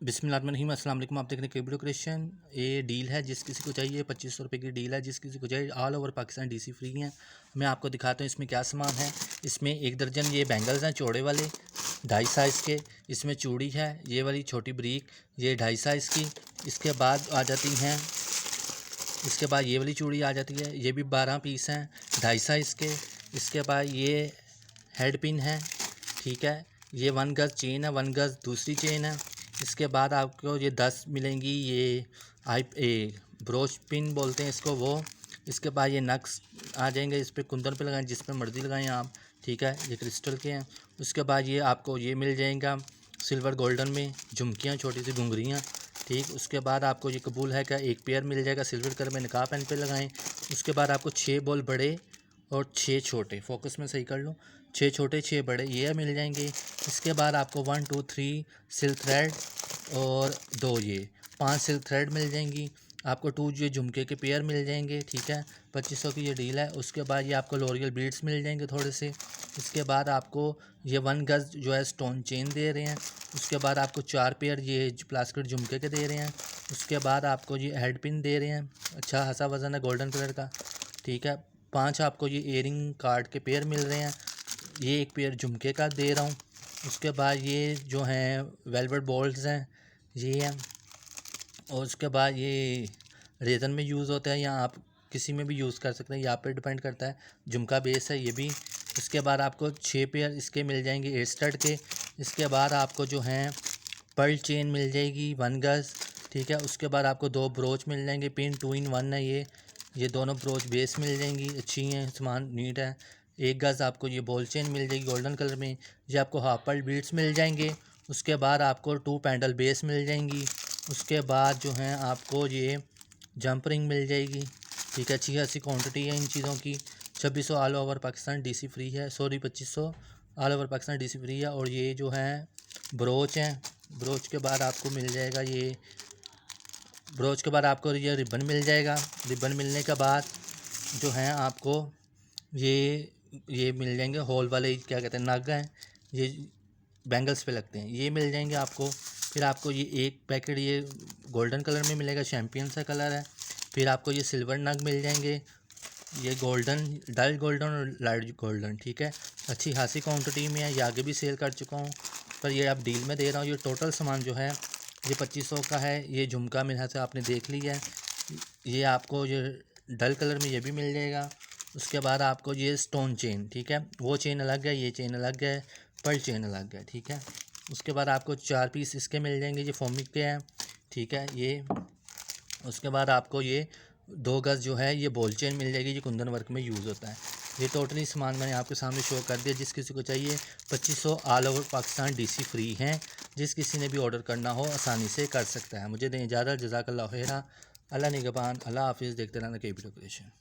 बिस्मिल्लाहिर्रहमानिर्रहीम, अस्सलाम वालेकुम। आप देख रहे हैं केबीडो क्रिएशन। ये डील है, जिस किसी को चाहिए 2500 रुपये की डील है, जिस किसी को चाहिए all over Pakistan DC free है। मैं आपको दिखाता हूँ इसमें क्या सामान है। इसमें 1 दर्जन ये बैंगल्स हैं चौड़े वाले 2.5 साइज़ के। इसमें चूड़ी है ये वाली छोटी ब्रीक, ये 2.5 साइज़ की। इसके बाद आ जाती हैं, इसके बाद ये वाली चूड़ी आ जाती है, ये भी 12 पीस हैं 2.5 साइज़ के। इसके बाद ये हेड पिन है, ठीक है। ये 1 गज़ चेन है, 1 गज़ दूसरी चेन है। इसके बाद आपको ये 10 मिलेंगी, ये ब्रोच पिन बोलते हैं इसको वो। इसके बाद ये नक्स आ जाएंगे, इस पर कुंदन पे लगाएं, जिस पे मर्ज़ी लगाएं आप, ठीक है। ये क्रिस्टल के हैं। उसके बाद ये आपको ये मिल जाएगा सिल्वर गोल्डन में, झुमकियाँ छोटी सी घुंघरियाँ, ठीक। उसके बाद आपको ये कबूल है क्या, एक पेयर मिल जाएगा सिल्वर कलर में, निकाह पेन पे लगाएं। उसके बाद आपको 6 बॉल बड़े और 6 छोटे, फोकस में सही कर लो, 6 छोटे 6 बड़े ये मिल जाएंगे। इसके बाद आपको 1 2 3 सिल्क थ्रेड और 2 ये 5 सिल्क थ्रेड मिल जाएंगी। आपको 2 ये झुमके के पेयर मिल जाएंगे, ठीक है। 2500 की ये डील है। उसके बाद ये आपको लॉरियल बीड्स मिल जाएंगे थोड़े से। इसके बाद आपको ये 1 गज़ जो है स्टोन चेन दे रहे हैं। उसके बाद आपको 4 पेयर ये प्लास्टिक झुमके के दे रहे हैं। उसके बाद आपको ये हेड पिन दे रहे हैं, अच्छा खासा वज़न है गोल्डन कलर का, ठीक है। 5 आपको ये इयरिंग कार्ड के पेयर मिल रहे हैं, ये 1 पेयर झुमके का दे रहा हूँ। उसके बाद ये जो हैं वेलवेट बॉल्स हैं ये हैं। और उसके बाद ये रेज़न में यूज़ होता है, या आप किसी में भी यूज़ कर सकते हैं, यहाँ पे डिपेंड करता है। झुमका बेस है ये भी। इसके बाद आपको 6 पेयर इसके मिल जाएंगे 8 स्टड के। इसके बाद आपको जो हैं पर्ल चेन मिल जाएगी 1 गज़, ठीक है। उसके बाद आपको 2 ब्रोच मिल जाएंगे, पिन 2 in 1 है ये दोनों ब्रोच बेस मिल जाएंगी, अच्छी हैं, सामान नीट है। 1 गज़ आपको ये बॉल चेन मिल जाएगी गोल्डन कलर में। ये आपको हाफ पर्ल बीड्स मिल जाएंगे। उसके बाद आपको 2 पैंडल बेस मिल जाएंगी। उसके बाद जो हैं आपको ये जंप रिंग मिल जाएगी, ठीक है। अच्छी खासी क्वान्टिटी है इन चीज़ों की। 2600 all over Pakistan DC free है, sorry 2500 all over Pakistan DC free है। और ये जो हैं ब्रोच हैं, ब्रोच के बाद आपको मिल जाएगा ये, ब्रोच के बाद आपको ये रिबन मिल जाएगा। रिबन मिलने के बाद जो हैं आपको ये मिल जाएंगे होल वाले, क्या कहते हैं, नग हैं, ये बैंगल्स पे लगते हैं, ये मिल जाएंगे आपको। फिर आपको ये एक पैकेट ये गोल्डन कलर में मिलेगा, चैम्पियन सा कलर है। फिर आपको ये सिल्वर नग मिल जाएंगे, ये गोल्डन, डल गोल्डन और लाइट गोल्डन, ठीक है। अच्छी खासी क्वांटिटी में है, ये आगे भी सेल कर चुका हूँ, पर ये आप डील में दे रहा हूँ। ये टोटल सामान जो है ये 2500 का है। ये झुमका मेरे हाथ से आपने देख लिया है, ये आपको ये डल कलर में ये भी मिल जाएगा। उसके बाद आपको ये स्टोन चेन, ठीक है, वो चेन अलग है, ये चेन अलग है, पर्ल चेन अलग है, ठीक है। उसके बाद आपको 4 पीस इसके मिल जाएंगे, ये फोमिक के हैं, ठीक है ये। उसके बाद आपको ये 2 गज़ जो है ये बॉल चेन मिल जाएगी, ये कुंदन वर्क में यूज़ होता है। ये टोटली सामान मैंने आपके सामने शो कर दिया। जिस किसी को चाहिए 2500 all over Pakistan DC free हैं। जिस किसी ने भी ऑर्डर करना हो आसानी से कर सकता है। मुझे दें इजाज़त, जज़ाकल्लाह खैरा, अल्लाह निगहबान, अल्लाह हाफिज़। देखते रहना केबीडो क्रिएशन।